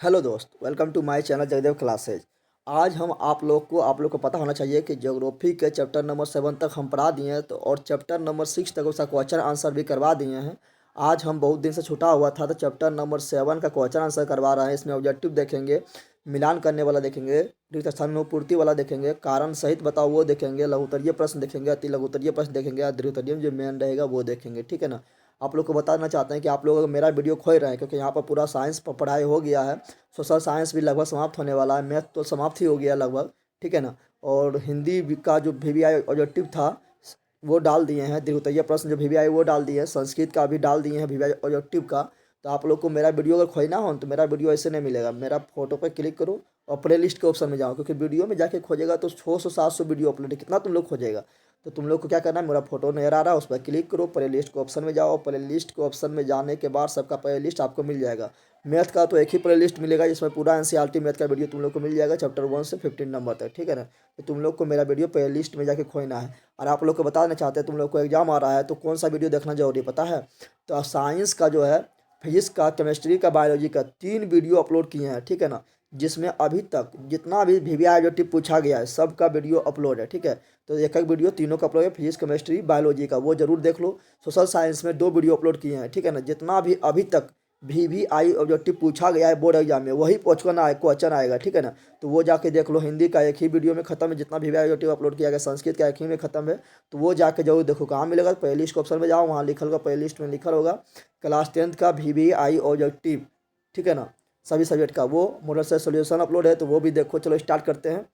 Hello दोस्त, welcome to my channel Jagdev classes. आज हम आप लोग को पता होना चाहिए कि ज्योग्राफी के चैप्टर नंबर 7 तक हम पढ़ा दिए हैं, तो और चैप्टर नंबर 6 तक उसका क्वेश्चन आंसर भी करवा दिए हैं। आज हम बहुत दिन से छूटा हुआ था, तो चैप्टर नंबर 7 का क्वेश्चन आंसर करवा रहे हैं। इसमें ऑब्जेक्टिव देखेंगे, मिलान करने वाला देखेंगे, रिक्त स्थान में पूर्ति वाला देखेंगे, कारण सहित बताओ वो देखेंगे, लघुत्तरीय प्रश्न देखेंगे, अति लघुत्तरीय प्रश्न देखेंगे, और द्वित्तरीय में जो मेन रहेगा वो देखेंगे। ठीक है ना। आप लोग को बताना चाहते हैं कि आप लोग अगर मेरा वीडियो खोज रहे हैं, क्योंकि यहाँ पर पूरा साइंस पढ़ाई हो गया है। सोशल साइंस भी लगभग समाप्त होने वाला है, मैथ तो समाप्त ही हो गया लगभग। ठीक है ना। और हिंदी का जो VVI ऑब्जेक्टिव था वो डाल दिए हैं, द्वितीय प्रश्न जो VVI वो डाल दिए हैं, संस्कृत का भी डाल दिए हैं VVI ऑब्जेक्टिव का। तो आप लोग को मेरा वीडियो अगर खोजना हो तो मेरा वीडियो ऐसे नहीं मिलेगा। मेरा फोटो पर क्लिक करो और प्ले लिस्ट के ऑप्शन में जाओ, क्योंकि वीडियो में जाके खोजेगा तो 600-700 वीडियो अपलोड है, कितना तुम लोग खोजेगा। तो तुम लोग को क्या करना है, मेरा फोटो नजर आ रहा है उस पर क्लिक करो, प्ले लिस्ट के ऑप्शन में जाओ। प्ले लिस्ट के ऑप्शन में जाने के बाद सबका प्ले लिस्ट आपको मिल जाएगा। मैथ का तो एक ही प्ले लिस्ट मिलेगा जिसमें पूरा NCERT मैथ का वीडियो तुम लोग को मिल जाएगा, चैप्टर 1 से 15 नंबर तक। ठीक है ना। तो तुम लोग को मेरा वीडियो प्ले लिस्ट में जाके खोजना है। और आप लोग को बताना चाहते हैं, तुम लोग को एग्जाम आ रहा है तो कौन सा वीडियो देखना जरूरी पता है। तो साइंस का जो है, फिजिक्स का, केमिस्ट्री का, बायोलॉजी का 3 वीडियो अपलोड किए हैं। ठीक है ना। जिसमें अभी तक जितना भी VVI जो टिप पूछा गया है सबका वीडियो अपलोड है। ठीक है। तो एक एक वीडियो तीनों का अपलोड है, फिजिक्स, केमिस्ट्री, बायोलॉजी का, वो जरूर देख लो। सोशल साइंस में 2 वीडियो अपलोड किए हैं। ठीक है ना। जितना भी अभी तक VVI ऑब्जेक्टिव पूछा गया है बोर्ड एग्जाम में वही क्वेश्चन आएगा। ठीक है ना। तो वो जाके देख लो। हिंदी का एक ही वीडियो में खत्म है, जितना VVI ऑब्जेक्टिव अपलोड किया गया। संस्कृत का एक ही में खत्म है। तो वो जाके जरूर देखो। कहाँ मिलेगा, प्ले लिस्ट के ऑप्शन में जाओ, वहाँ लिखल होगा, प्ले लिस्ट में लिखल होगा क्लास 10th का VVI ऑब्जेक्टिव। ठीक है ना। सभी सब्जेक्ट का वो मॉडल से सोल्यूशन अपलोड है, तो वो भी देखो। चलो स्टार्ट करते हैं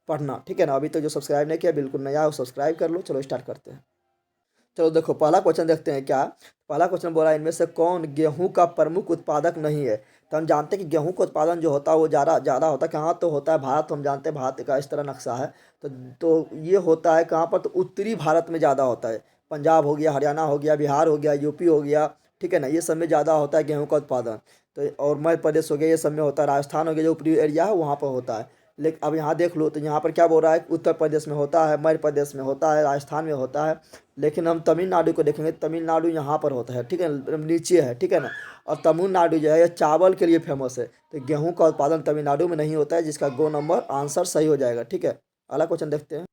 पढ़ना। ठीक है ना। अभी तक जो सब्सक्राइब नहीं किया बिल्कुल नया हो, सब्सक्राइब कर लो। चलो स्टार्ट करते हैं। चलो देखो, पहला क्वेश्चन देखते हैं क्या। पहला क्वेश्चन बोला, इनमें से कौन गेहूं का प्रमुख उत्पादक नहीं है। तो हम जानते हैं कि गेहूं का उत्पादन जो होता है वो ज़्यादा ज़्यादा होता है कहाँ, तो होता है भारत। तो हम जानते हैं भारत का इस तरह नक्शा है। तो ये होता है कहाँ पर, तो उत्तरी भारत में ज़्यादा होता है। पंजाब हो गया, हरियाणा हो गया, बिहार हो गया, यूपी हो गया। ठीक है ना। ये सब में ज़्यादा होता है गेहूँ का उत्पादन। तो और मध्य प्रदेश हो गया, ये सब में होता है। राजस्थान हो गया, जो ऊपरी एरिया है वहाँ पर होता है। लेकिन अब यहाँ देख लो, तो यहाँ पर क्या बोल रहा है, उत्तर प्रदेश में होता है, मध्य प्रदेश में होता है, राजस्थान में होता है। लेकिन हम तमिलनाडु को देखेंगे, तमिलनाडु यहाँ पर होता है। ठीक है, नीचे है। ठीक है ना। और तमिलनाडु जो है ये चावल के लिए फेमस है। तो गेहूं का उत्पादन तमिलनाडु में नहीं होता है, जिसका 2 नंबर आंसर सही हो जाएगा। ठीक है। अगला क्वेश्चन देखते हैं।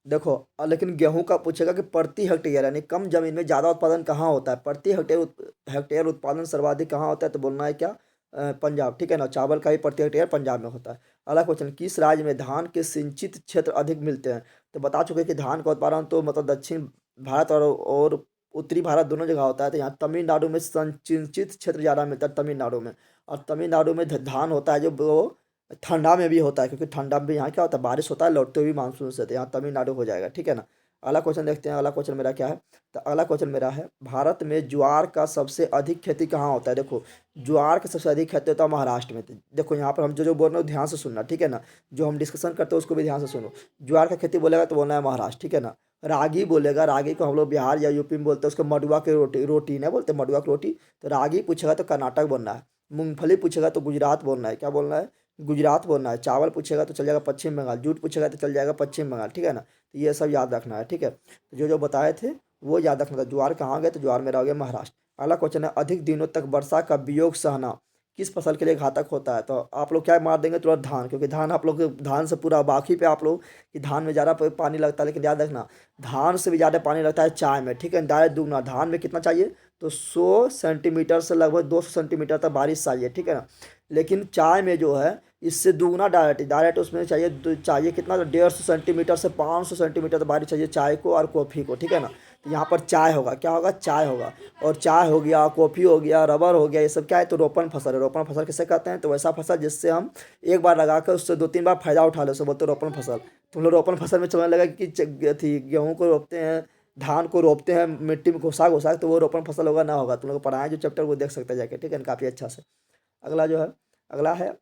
देखो, लेकिन गेहूं का पूछेगा कि प्रति हेक्टेयर यानी कम जमीन में ज़्यादा उत्पादन कहाँ होता है। प्रति हेक्टेयर उत्पादन सर्वाधिक कहाँ होता है, तो बोलना है क्या, पंजाब। ठीक है ना। चावल का ही प्रति हेक्टेयर पंजाब में होता है। अगला क्वेश्चन, किस राज्य में धान के सिंचित क्षेत्र अधिक मिलते हैं। तो बता चुके कि धान का उत्पादन तो मतलब दक्षिण भारत और उत्तरी भारत दोनों जगह होता है। तो यहाँ तमिलनाडु में सिंचित क्षेत्र ज़्यादा मिलता है, तमिलनाडु में। और तमिलनाडु में धान होता है जो वो ठंडा में भी होता है, क्योंकि ठंडा में यहाँ क्या होता है, बारिश होता है लौटते हुए मानसून से। तो यहाँ तमिलनाडु हो जाएगा। ठीक है ना। अगला क्वेश्चन देखते हैं। अगला क्वेश्चन मेरा क्या है, तो अगला क्वेश्चन मेरा है, भारत में ज्वार का सबसे अधिक खेती कहाँ होता है। देखो, ज्वार का सबसे अधिक खेती होता है महाराष्ट्र में। तो देखो यहाँ पर हम जो जो बोल रहे हो ध्यान से सुनना। ठीक है ना। जो हम डिस्कशन करते हैं उसको भी ध्यान से सुनो। ज्वार का खेती बोलेगा तो बोलना है महाराष्ट्र। ठीक है ना। रागी बोलेगा, रागी को हम लोग बिहार या यूपी में बोलते हैं, उसको मडुआ की रोटी, रोटी नहीं बोलते, मडुआ की रोटी। तो रागी पूछेगा तो कर्नाटक बोलना है। मूंगफली पूछेगा तो गुजरात बोलना है। क्या बोलना है, गुजरात बोलना है। चावल पूछेगा तो चल जाएगा पश्चिम बंगाल। जूट पूछेगा तो चल जाएगा पश्चिम बंगाल। ठीक है ना। तो ये सब याद रखना है। ठीक है। तो जो जो बताए थे वो याद रखना था। ज्वार कहाँ गए, तो ज्वार मेरा हो गया महाराष्ट्र। अगला क्वेश्चन है, अधिक दिनों तक वर्षा का वियोग सहना किस फसल के लिए घातक होता है। तो आप लोग क्या मार देंगे, तुरंत धान, क्योंकि धान आप लोग धान से पूरा बाकी पे आप लोग कि धान में ज़्यादा पानी लगता है। लेकिन याद रखना, धान से भी ज़्यादा पानी लगता है चाय में। ठीक है। डायरेक्ट दुगना। धान में कितना चाहिए, तो 100 सेंटीमीटर से लगभग 200 सेंटीमीटर तक बारिश चाहिए। ठीक है ना। लेकिन चाय में जो है इससे दुगना डायरेक्ट डायरेक्ट उसमें चाहिए, चाहिए कितना, तो 150 सेंटीमीटर से 500 सेंटीमीटर तक बारिश चाहिए चाय को और कॉफ़ी को। ठीक है ना। तो यहाँ पर चाय होगा, क्या होगा, चाय होगा। और चाय हो गया, कॉफ़ी हो गया, रबर हो गया, ये सब क्या है, तो रोपण फसल है। रोपण फसल किसे कहते हैं, तो वैसा फसल जिससे हम एक बार लगा कर उससे 2-3 बार फायदा उठा ले, उसे बोलते हैं रोपण फसल। तुम लोग रोपण फसल में समझने लगा कि थी गेहूँ को रोपते हैं, धान को रोपते हैं मिट्टी में घुसा घुसा, तो वो रोपण फसल होगा ना होगा। तुम लोग को पढ़ाएं जो चैप्टर वो देख सकते हैं जाके। ठीक है, काफ़ी अच्छा से। अगला जो है, अगला है,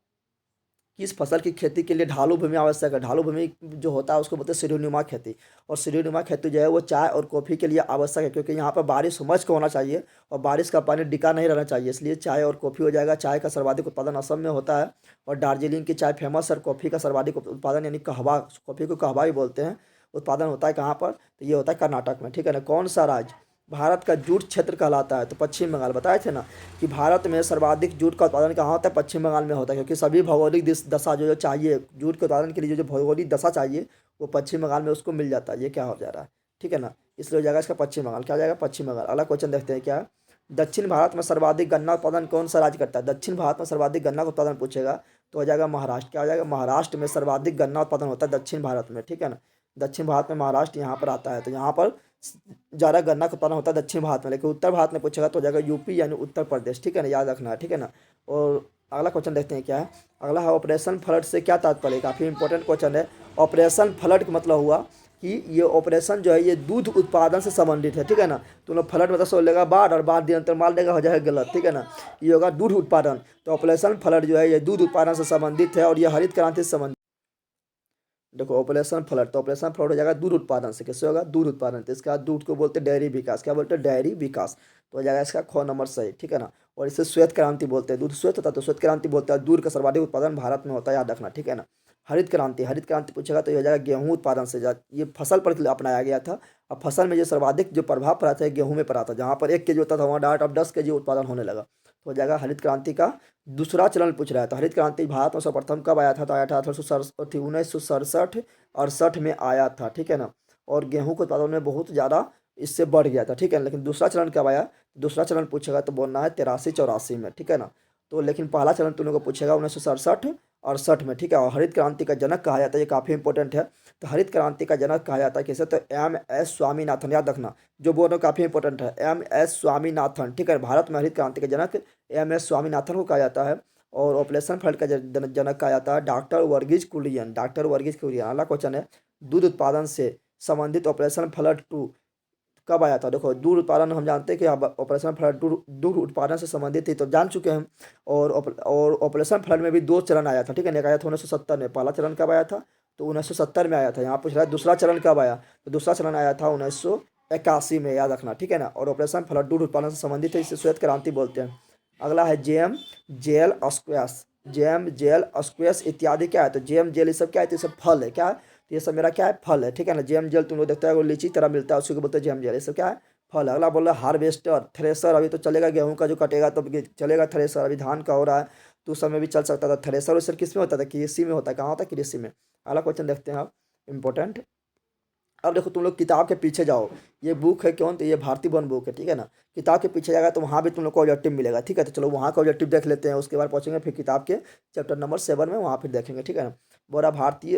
किस फसल की खेती के लिए ढालू भूमि आवश्यक है। ढालू भूमि जो होता है उसको बोलते हैं सीढ़ीनुमा खेती। और सीढ़ीनुमा खेती जो है वो चाय और कॉफ़ी के लिए आवश्यक है, क्योंकि यहाँ पर बारिश समझ के होना चाहिए और बारिश का पानी डिका नहीं रहना चाहिए, इसलिए चाय और कॉफ़ी हो जाएगा। चाय का सर्वाधिक उत्पादन असम में होता है और दार्जिलिंग की चाय फेमस है। कॉफ़ी का सर्वाधिक उत्पादन यानी कहवा, कॉफ़ी को कहवा भी बोलते हैं, उत्पादन होता है कहाँ पर, तो ये होता है कर्नाटक में। ठीक है ना। कौन सा राज्य भारत का जूट क्षेत्र कहलाता है? तो पश्चिम बंगाल। बताए थे ना कि भारत में सर्वाधिक जूट का उत्पादन कहाँ होता है? पश्चिम बंगाल में होता है, क्योंकि सभी भौगोलिक दशा जो जो चाहिए जूट के उत्पादन के लिए, जो जो भौगोलिक दशा चाहिए वो पश्चिम बंगाल में उसको मिल जाता है। ये क्या हो जा रहा है, ठीक है ना, इसलिए हो जाएगा इसका पश्चिम बंगाल। क्या हो जाएगा? पश्चिम बंगाल। अगला क्वेश्चन देखते हैं क्या है। दक्षिण भारत में सर्वाधिक गन्ना उत्पादन कौन सा राज्य करता है? दक्षिण भारत में सर्वाधिक गन्ना का उत्पादन पूछेगा तो हो जाएगा महाराष्ट्र। क्या हो जाएगा? महाराष्ट्र में सर्वाधिक गन्ना उत्पादन होता है दक्षिण भारत में, ठीक है ना। दक्षिण भारत में महाराष्ट्र यहाँ पर आता है, तो यहाँ पर ज़्यादा गन्ना का उत्पादन होता है दक्षिण भारत में। लेकिन उत्तर भारत में पूछेगा तो हो जाएगा यूपी यानी उत्तर प्रदेश, ठीक है ना, याद रखना है, ठीक है ना। और अगला क्वेश्चन देखते हैं क्या है। अगला है ऑपरेशन फ्लड से क्या तात्पर्य? काफ़ी इंपॉर्टेंट क्वेश्चन है। ऑपरेशन फ्लड का मतलब हुआ कि ये ऑपरेशन जो है ये दूध उत्पादन से संबंधित है, ठीक है ना। तो लोग फ्लड मतलब सोच लेगा बाढ़, और बाढ़ निरंतर मार देगा, हो जाएगा गलत, ठीक है ना। ये होगा दूध उत्पादन। तो ऑपरेशन फ्लड जो है ये दूध उत्पादन से संबंधित है और ये हरित क्रांति से संबंधित। देखो ऑपरेशन फ्लड, तो ऑपरेशन फ्लड हो जाएगा दूध उत्पादन से। किससे होगा? दूध उत्पादन। तो इसका दूध को बोलते हैं डेयरी विकास। क्या बोलते हैं? डेयरी विकास। तो हो जाएगा इसका ख नंबर सही, ठीक है ना। और इसे श्वेत क्रांति बोलते हैं। दूध श्वेत होता है तो श्वेत क्रांति बोलते हैं। दूध का सर्वाधिक उत्पादन भारत में होता है, याद रखना, ठीक है ना। हरित क्रांति, हरित क्रांति पूछेगा तो ये हो जाएगा गेहूं उत्पादन से। ये फसल पर अपनाया गया था। अब फसल में जो सर्वाधिक जो प्रभाव पड़ा था गेहूं में पड़ा था। जहाँ पर 1 केजी होता था वहाँ डायरेक्ट अब 10 केजी उत्पादन होने लगा। तो हो जाएगा हरित क्रांति का दूसरा चरण पूछ रहा है। तो हरित क्रांति भारत में सर्वप्रथम कब आया था? तो आया था 1967 68 में आया था, ठीक है ना। और गेहूं के उत्पादन में बहुत ज़्यादा इससे बढ़ गया था, ठीक है। लेकिन दूसरा चरण कब आया? दूसरा चरण पूछेगा तो बोलना है 83-84 में, ठीक है ना। तो लेकिन पहला चरण तुम लोग को पूछेगा 1967-68 में, ठीक है। और हरित क्रांति का जनक कहा जाता है, ये काफ़ी इंपॉर्टेंट है। तो हरित क्रांति का जनक कहा जाता है किसे? तो MS स्वामीनाथन, याद रखना, जो बोल रहे हो काफ़ी इंपॉर्टेंट है। MS स्वामीनाथन, ठीक है। भारत में हरित क्रांति का जनक MS स्वामीनाथन को कहा जाता है। और ऑपरेशन फ्लड का जनक कहा जाता है डॉक्टर वर्गीज कुरियन। डॉक्टर वर्गीज कुरियन। अगला क्वेश्चन है दूध उत्पादन से संबंधित ऑपरेशन फ्लड 2 कब आया था? देखो दूध उत्पादन हम जानते हैं कि ऑपरेशन फ्लड दूध उत्पादन से संबंधित थी, तो जान चुके हैं हम। और ऑपरेशन फ्लड में भी 2 चरण आया था, ठीक है। एक आया था 1970 में। पहला चरण कब आया था? तो 1970 में आया था। यहाँ पूछ रहा है दूसरा चरण कब आया? तो दूसरा चरण आया था 1981 में, याद रखना, ठीक है ना। और ऑपरेशन फ्लड दूध उत्पादन से संबंधित है, इसे श्वेत क्रांति बोलते हैं। अगला है jam jelly squash. Jam jelly squash इत्यादि क्या है? तो जेम जेल ये सब क्या है? तो ये सब फल है। क्या है? तो ये सब मेरा क्या है? फल है, ठीक है ना। जेम जेल तुम लोग देखते हो लीची तरह मिलता है, उसी को बोलते हैं जेम जेल। ये सब क्या है? फल है। अगला बोल रहा है हार्वेस्टर थ्रेसर। अभी तो चलेगा गेहूं का जो कटेगा तब चलेगा थ्रेसर। अभी धान का हो रहा है तो उस समय भी चल सकता था। थ्रेसर वेसर किस में होता था? कृषि में होता है। कहाँ होता है? कृषि में। अगला क्वेश्चन देखते हैं आप, इंपॉर्टेंट। अब देखो तुम लोग किताब के पीछे जाओ। ये बुक है कौन? तो ये भारती वन बुक है, ठीक है ना। किताब के पीछे जाएगा तो वहाँ भी तुम लोग को ऑब्जेक्टिव मिलेगा, ठीक है। तो चलो वहाँ का ऑब्जेक्टिव देख लेते हैं, उसके बाद पहुँचेंगे फिर किताब के चैप्टर नंबर 7 में, वहाँ फिर देखेंगे, ठीक है ना। बोरा भारत की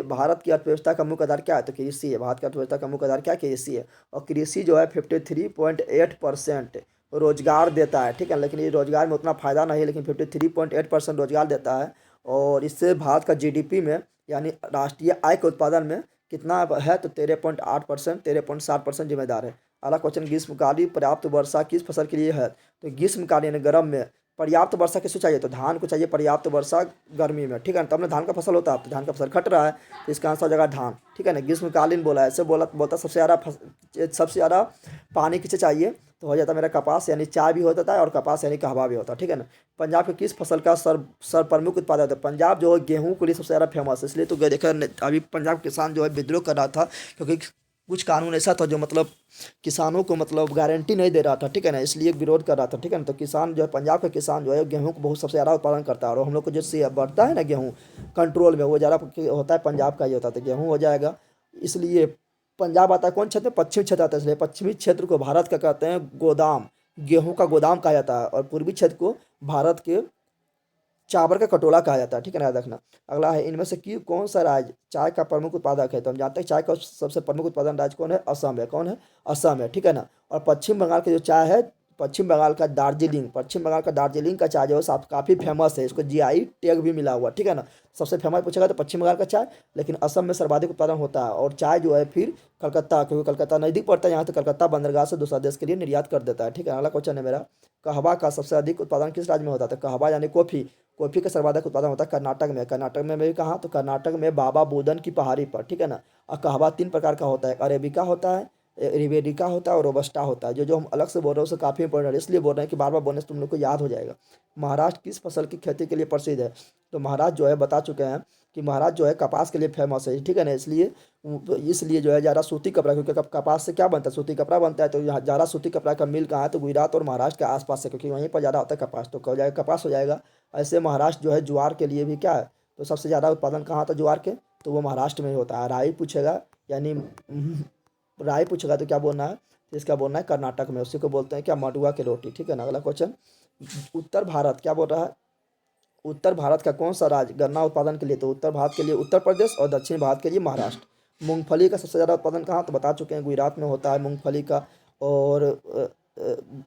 अर्थव्यवस्था का मुख्य आधार क्या है? तो कृषि है। भारत की अर्थव्यवस्था का मुख्य आधार क्या है? कृषि है। और कृषि जो है 53.8% रोजगार देता है, ठीक है। लेकिन ये रोजगार में उतना फ़ायदा नहीं है, लेकिन 53.8% रोजगार देता है। और इससे भारत का GDP में यानी राष्ट्रीय आय के उत्पादन में कितना है? तो 13.8%, 13.7% जिम्मेदार है। अगला क्वेश्चन ग्रीष्मकालीन पर्याप्त वर्षा किस फसल के लिए है? तो ग्रीष्मकालीन यानी गर्म में पर्याप्त वर्षा किसको चाहिए? तो धान को चाहिए पर्याप्त वर्षा गर्मी में, ठीक है ना। तब ना धान का फसल होता है। तो धान का फसल घट रहा है तो इसका आंसर हो जाएगा धान, ठीक है ना। ग्रीष्मकालीन बोला है, ऐसे बोलता सबसे ज़्यादा पानी किसे चाहिए? तो हो जाता है मेरा कपास यानी चाय भी होता है और कपास यानी कहवा भी होता है, ठीक है ना। पंजाब के किस फसल का सर प्रमुख उत्पादक होता है? पंजाब जो है गेहूं के लिए सबसे ज़्यादा फेमस है। इसलिए तो देखा अभी पंजाब किसान जो है विद्रोह कर रहा था, क्योंकि कुछ कानून ऐसा था जो मतलब किसानों को मतलब गारंटी नहीं दे रहा था, ठीक है ना। इसलिए विरोध कर रहा था, ठीक है ना। तो किसान जो है पंजाब का किसान जो है गेहूं को बहुत सबसे ज़्यादा उत्पादन करता है। और हम लोग को जैसे बढ़ता है ना गेहूं कंट्रोल में, वो ज़्यादा होता है पंजाब का ही होता है। तो गेहूँ हो जाएगा। इसलिए पंजाब आता है कौन क्षेत्र? पश्चिमी क्षेत्र आता है। इसलिए पश्चिमी क्षेत्र को भारत का कहते हैं गोदाम, गेहूं का गोदाम कहा जाता है। और पूर्वी क्षेत्र को भारत के चावल का कटोला कहा जाता है, ठीक है ना, याद रखना। अगला है इनमें से कि कौन सा राज्य चाय का प्रमुख उत्पादक है? तो हम जानते हैं चाय का सबसे प्रमुख उत्पादन राज्य कौन है? असम है। कौन है? असम है, ठीक है ना। और पश्चिम बंगाल की जो चाय है, पश्चिम बंगाल का दार्जिलिंग का चाय जो है काफ़ी फेमस है। इसको GI टैग भी मिला हुआ, ठीक है ना। सबसे फेमस पूछेगा तो पश्चिम बंगाल का चाय, लेकिन असम में सर्वाधिक उत्पादन होता है। और चाय जो है फिर कलकत्ता, क्योंकि कलकत्ता नज़दीक पड़ता है यहाँ, तो कलकत्ता बंदरगाह से दूसरा देश के लिए निर्यात कर देता है, ठीक है। अगला क्वेश्चन है मेरा, कहवा का सबसे अधिक उत्पादन किस राज्य में होता है? तो कहवा यानी कॉफ़ी, कॉफ़ी का सर्वाधिक उत्पादन होता है कर्नाटक में। कर्नाटक में भी कहाँ? तो कर्नाटक में बाबा बुदन की पहाड़ी पर, ठीक है ना। और कहवा 3 प्रकार का होता है, अरेबिका होता है, रिवेडिका होता है और रोबस्टा होता है। जो हम अलग से बोल रहे हैं उससे काफ़ी इंपॉर्टेंट है, इसलिए बोल रहे हैं कि बार बार बोलने से तुम लोग को याद हो जाएगा। महाराष्ट्र किस फसल की खेती के लिए प्रसिद्ध है? तो महाराष्ट्र जो है बता चुके हैं कि महाराष्ट्र जो है कपास के लिए फेमस है, ठीक है ना। इसलिए जो है ज़्यादा सूती कपड़ा, क्योंकि कपास से क्या बनता है, सूती कपड़ा बनता है। तो यहाँ ज़्यादा सूती कपड़ा का मिल कहाँ है, तो गुजरात और महाराष्ट्र के आसपास से, क्योंकि वहीं पर ज़्यादा होता है कपास, तो हो जाएगा कपास हो जाएगा। ऐसे महाराष्ट्र जो है ज्वार के लिए भी क्या है, तो सबसे ज़्यादा उत्पादन कहाँ था ज्वार के, तो वो महाराष्ट्र में ही होता है। राई पूछेगा, यानी राई पूछेगा तो क्या बोलना है, तो इसका बोलना है कर्नाटक में, उसी को बोलते हैं क्या, मडुआ की रोटी, ठीक है ना। अगला क्वेश्चन, उत्तर भारत क्या बोल रहा है, उत्तर भारत का कौन सा राज्य गन्ना उत्पादन के लिए, तो उत्तर भारत के लिए उत्तर प्रदेश और दक्षिण भारत के लिए महाराष्ट्र। मूंगफली का सबसे ज़्यादा उत्पादन कहाँ, तो बता चुके हैं गुजरात में होता है मूंगफली का। और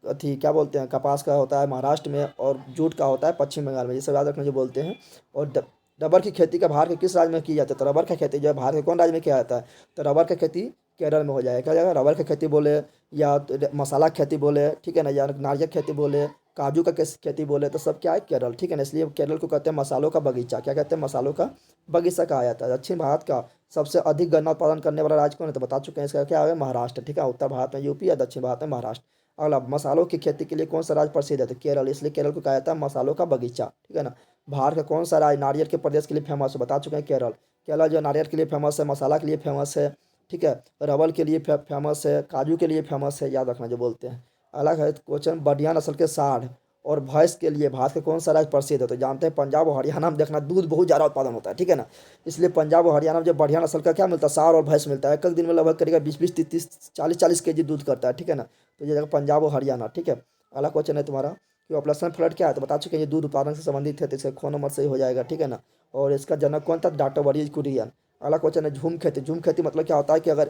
अथी क्या बोलते हैं, कपास का होता है महाराष्ट्र में, और जूट का होता है पश्चिम बंगाल में, जिसे याद रखना जो बोलते हैं। और रबर की खेती का भारत के किस राज्य में की जाती है, तो रबर की खेती जो है भारत के कौन राज्य में किया जाता है, तो रबर की खेती केरल में हो जाएगा। क्या जाएगा, रबर की खेती बोले, या मसाला खेती बोले, ठीक है ना, या नारियल खेती बोले, काजू का खेती बोले, तो सब क्या है, केरल, ठीक है ना। इसलिए केरल को कहते हैं मसालों का बगीचा, क्या कहते हैं, मसालों का बगीचा कहा जाता है। दक्षिण भारत का सबसे अधिक गन्ना उत्पादन करने वाला राज्य कौन है, तो बता चुके हैं, इसका क्या है, महाराष्ट्र, ठीक है। उत्तर भारत में यूपी या दक्षिण भारत में महाराष्ट्र। अगला, मसालों की खेती के लिए कौन सा राज्य प्रसिद्ध है, तो केरल, इसलिए केरल को कहा जाता है मसालों का बगीचा, ठीक है ना। भारत का कौन सा राज्य नारियल के प्रदेश के लिए फेमस है, बता चुके हैं केरल। केरल जो नारियल के लिए फेमस है, मसाला के लिए फेमस है, ठीक है, रबर के लिए फेमस है, काजू के लिए फेमस है, याद रखना जो बोलते हैं। अलग है क्वेश्चन, बढ़िया नस्ल के सांड और भैंस के लिए भारत के कौन सा राज्य प्रसिद्ध है, तो जानते हैं पंजाब और हरियाणा में देखना दूध बहुत ज़्यादा उत्पादन होता है, ठीक है ना। इसलिए पंजाब और हरियाणा में जब बढ़िया नस्ल का क्या मिलता है, सांड और भैंस मिलता है, एक दिन में लगभग करेगा 20-20, 30-30, 40-40 केजी दूध करता है, ठीक है ना। तो ये जगह पंजाब और हरियाणा, ठीक है। अगला क्वेश्चन है तुम्हारा कि ऑपरेशन फ्लड क्या है, तो बता चुके हैं ये दूध उत्पादन से संबंधित है, तो इसका ख नंबर सही हो जाएगा, ठीक है ना। और इसका जनक कौन था, डॉक्टर वर्गीज कुरियन। अगला क्वेश्चन है झूम खेती। झूम खेती मतलब क्या होता है कि अगर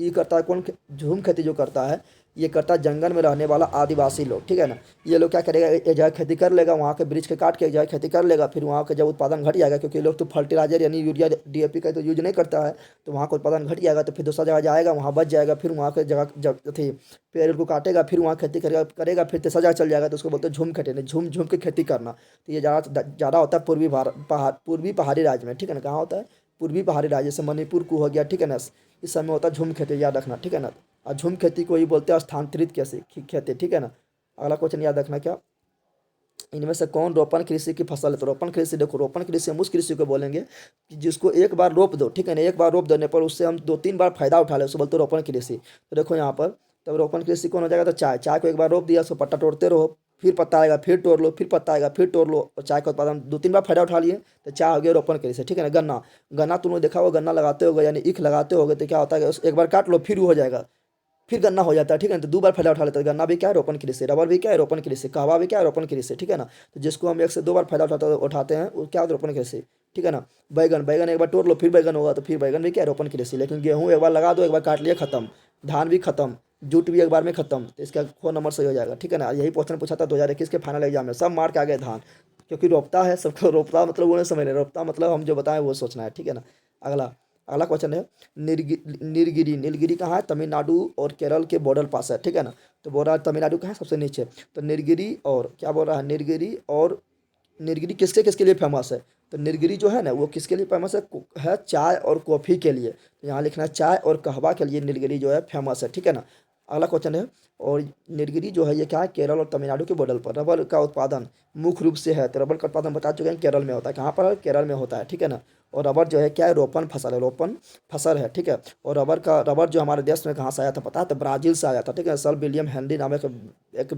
ये करता है कौन, झूम खेती जो करता है, ये करता है जंगल में रहने वाला आदिवासी लोग, ठीक है ना। ये लोग क्या करेगा, एक जगह खेती कर लेगा, वहाँ के ब्रिज के काट के एक जगह खेती कर लेगा, फिर वहाँ का जब उत्पादन घट जाएगा, क्योंकि लोग तो फर्टिलाइजर यानी यूरिया डीएपी का तो यूज नहीं करता है, तो वहाँ का उत्पादन घट जाएगा, तो फिर दूसरा जगह जाएगा, वहाँ बच जाएगा, फिर वहाँ के जगह जब थी पेड़ को काटेगा, फिर वहाँ खेती करेगा, फिर तीसरा जगह चल जाएगा, तो उसको बोलते हैं झूम खेती, नहीं झूम झूम के खेती करना। तो ये ज़्यादा होता है पूर्वी भारत, पूर्वी पहाड़ी राज्य में, ठीक है ना। कहाँ होता है, पूर्वी पहाड़ी राज्य, जैसे मणिपुर को हो गया, ठीक है ना। इस समय होता है झूम खेती, याद रखना, ठीक है ना। और झूम खेती को ही बोलते हैं स्थानांतरित कैसे खेती, ठीक है ना। अगला क्वेश्चन याद रखना, क्या इनमें से कौन रोपण कृषि की फसल है, तो रोपण कृषि, देखो रोपण कृषि हम उस कृषि को बोलेंगे कि जिसको एक बार रोप दो, ठीक है ना, एक बार रोप देने पर उससे हम 2-3 बार फायदा उठा ले, उसको बोलते हैं रोपण कृषि। तो देखो यहाँ पर, तब रोपण कृषि कौन हो जाएगा, तो चाय, चाय को एक बार रोप दिया, उसको पत्ता तोड़ते रहो, फिर पत्ता आएगा, फिर तोड़ लो, फिर पत्ता आएगा, फिर तोड़ लो, और चाय का उत्पादन 2-3 बार फायदा उठा लिए, तो चाय हो गया रोपण कृषि, ठीक है ना। गन्ना, गन्ना तुमने देखा होगा, गन्ना लगाते होगे यानी ईख लगाते होगे, तो क्या होता है कि एक बार काट लो, फिर वो हो जाएगा, फिर गन्ना हो जाता है, ठीक है ना। तो 2 बार फायदा उठा लेते हैं, गन्ना भी क्या है, रोपण कृषि, रबर भी क्या है, रोपण कृषि, कहवा भी क्या है, रोपण कृषि, ठीक है ना। तो जिसको हम 1 से 2 बार फायदा उठाते हैं वो क्या होता है, रोपण कृषि, ठीक है ना। बैगन, बैगन एक बार तोड़ लो, फिर बैगन होगा, तो फिर बैगन भी क्या है, रोपण कृषि। लेकिन गेहूँ एक बार लगा दो, एक बार काट लिया, खत्म। धान भी खत्म, जूट भी एक बार में खत्म, तो इसका फोन नंबर सही हो जाएगा, ठीक है ना। यही क्वेश्चन पूछा था 2021 के फाइनल एग्जाम में, सब मार के आ गए धान, क्योंकि रोपता है सबको, रोपता मतलब वो नहीं समझ रहे, रोपता मतलब हम जो बताएं वो सोचना है, ठीक है ना। अगला, अगला क्वेश्चन है नीलगिरी। नीलगिरी कहाँ है, तमिलनाडु और केरल के बॉर्डर पास है, ठीक है ना। तो बोल रहा है तमिलनाडु कहाँ है, सबसे नीचे। तो नीलगिरी, और क्या बोल रहा है, नीलगिरी, और नीलगिरी किसके किसके लिए फेमस है, तो नीलगिरी जो है ना वो किसके लिए फेमस है चाय और कॉफ़ी के लिए। तो यहाँ लिखना है चाय और कहवा के लिए नीलगिरी जो है फेमस है, ठीक है ना। अगला क्वेश्चन है, और नीलगिरी जो है ये क्या है, केरल और तमिलनाडु के बॉर्डर पर। रबर का उत्पादन मुख्य रूप से है, तो रबर का उत्पादन बता चुके हैं केरल में होता है, कहाँ पर है, केरल में होता है, ठीक है ना। और रबर जो है क्या है, रोपण फसल है, रोपण फसल है, ठीक है। और रबर जो हमारे देश में कहाँ से आया था पता है, तो ब्राज़ील से आया था, ठीक है। सर विलियम हेनरी नाम एक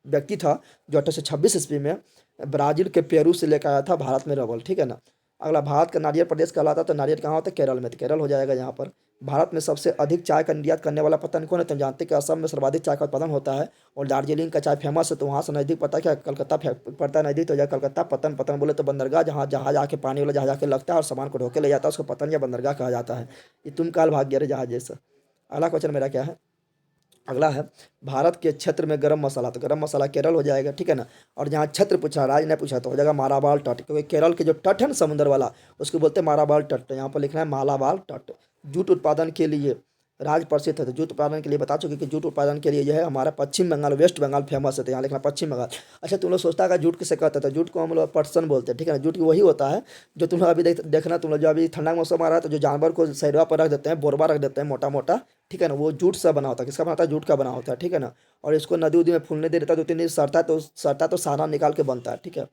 व्यक्ति था, जो 1826 ईस्वी में ब्राज़ील के पेरू से लेकर आया था भारत में रबर, ठीक है ना। अगला, भारत का नारियल प्रदेश कहलाता है, तो नारियल कहाँ होता है, केरल में, तो केरल हो जाएगा यहाँ पर। भारत में सबसे अधिक चाय का निर्यात करने वाला पता कौन है, तुम जानते हैं कि असम में सर्वाधिक चाय का उत्पादन होता है, और दार्जिलिंग का चाय फेमस है, तो वहाँ से नज़दीक पता है क्या, कलकत्ता पड़ता है नज़दीक, तो जाए कलकत्ता। पतन, पतन बोले तो बंदरगाह, जहाँ जहाज आके पानी वाला जहाज आके लगता है और सामान को ढो के ले जाता है, उसको पतन या बंदरगाह कहा जाता है। ये तुम काल भाग गया रे जहाज जैसा। अगला क्वेश्चन मेरा क्या है, अगला है, भारत के क्षेत्र में गरम मसाला, तो गरम मसाला केरल हो जाएगा, ठीक है ना। और जहाँ क्षेत्र पूछा, राज्य ने पूछा, तो हो जाएगा मालाबार तट, क्योंकि केरल के जो तट है ना समुद्र वाला, उसको बोलते हैं मालाबार तट, तो यहाँ पर लिखना है मालाबार तट। जूट उत्पादन के लिए राज्य प्रसिद्ध है, तो जूट उत्पादन के लिए बता चुके कि जूट उत्पादन के लिए जो है हमारा पश्चिम बंगाल, वेस्ट बंगाल फेमस है, तो यहाँ लिखना पश्चिम बंगाल। अच्छा, तुम लोग सोचता है जूट किसे कहते हैं, तो जूट को हम लोग पटसन बोलते हैं, ठीक है ना। जूट वही होता है जो तुम लोग अभी देखना, तुम लोग जो अभी ठंडा मौसम आ रहा है, तो जो जानवर को सैरवा पर रख देते हैं, बोरबा रख देते हैं मोटा मोटा, ठीक है ना, वो जूट से बना होता है। किसका बना होता है, जूट का बना होता है, ठीक है ना। और इसको नदी उदी में फूलने दे देता है, 2-3 दिन सड़ता है, तो सड़ता है तो साना निकाल के बनता है, ठीक है।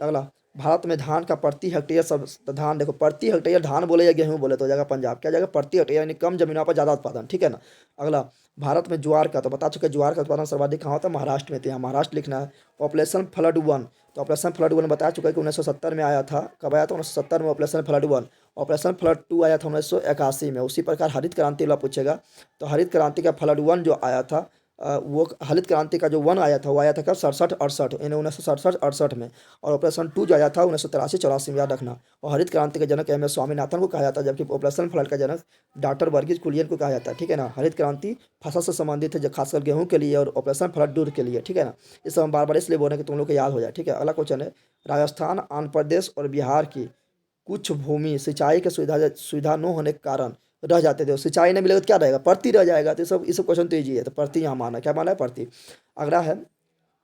अगला, भारत में धान का प्रति हेक्टेयर सब तो धान देखो, प्रति हेक्टेयर धान बोले या गेहूं बोले तो हो जाएगा पंजाब, क्या जाएगा प्रति हेक्टेयर, यानी कम जमीनों पर ज़्यादा उत्पादन, ठीक है ना। अगला, भारत में ज्वार का तो बता चुके, ज्वार का उत्पादन सर्वाधिक कहाँ होता है, महाराष्ट्र में, तो यहाँ महाराष्ट्र लिखना है। ऑपरेशन फ्लड वन, तो ऑपरेशन फ्लड वन बता चुका है कि 1970 में आया था, कब आया था, 1970 में operation flood one. Operation flood two आया था 1981 में। उसी प्रकार हरित क्रांति वाला पूछेगा, तो हरित क्रांति का फ्लड वन जो आया था, वो हरित क्रांति का जो वन आया था वो आया था कब, 67-68, यानी 1967-68 में। और ऑपरेशन टू जो आया था 1983-84 में, याद रखना। और हरित क्रांति के जनक एम एस स्वामीनाथन को कहा जाता है, जबकि ऑपरेशन फ्लड का जनक डॉक्टर वर्गीज कुरियन को कहा जाता है, ठीक है ना। हरित क्रांति फसल से संबंधित है, जो खासकर गेहूं के लिए, और ऑपरेशन फ्लड दूध के लिए, ठीक है ना। इस हम बार बार इसलिए बोल रहे हैं कि तुम लोग को याद हो जाए, ठीक है। अगला क्वेश्चन है, राजस्थान, आंध्र प्रदेश और बिहार की कुछ भूमि सिंचाई की सुविधा न होने के कारण रह जाते थे। सिंचाई नहीं मिलेगा तो क्या रहेगा, परती रह जाएगा। तो ये सब क्वेश्चन तो ईजी है, तो परती यहाँ माना, क्या माना है, परती। अगला है,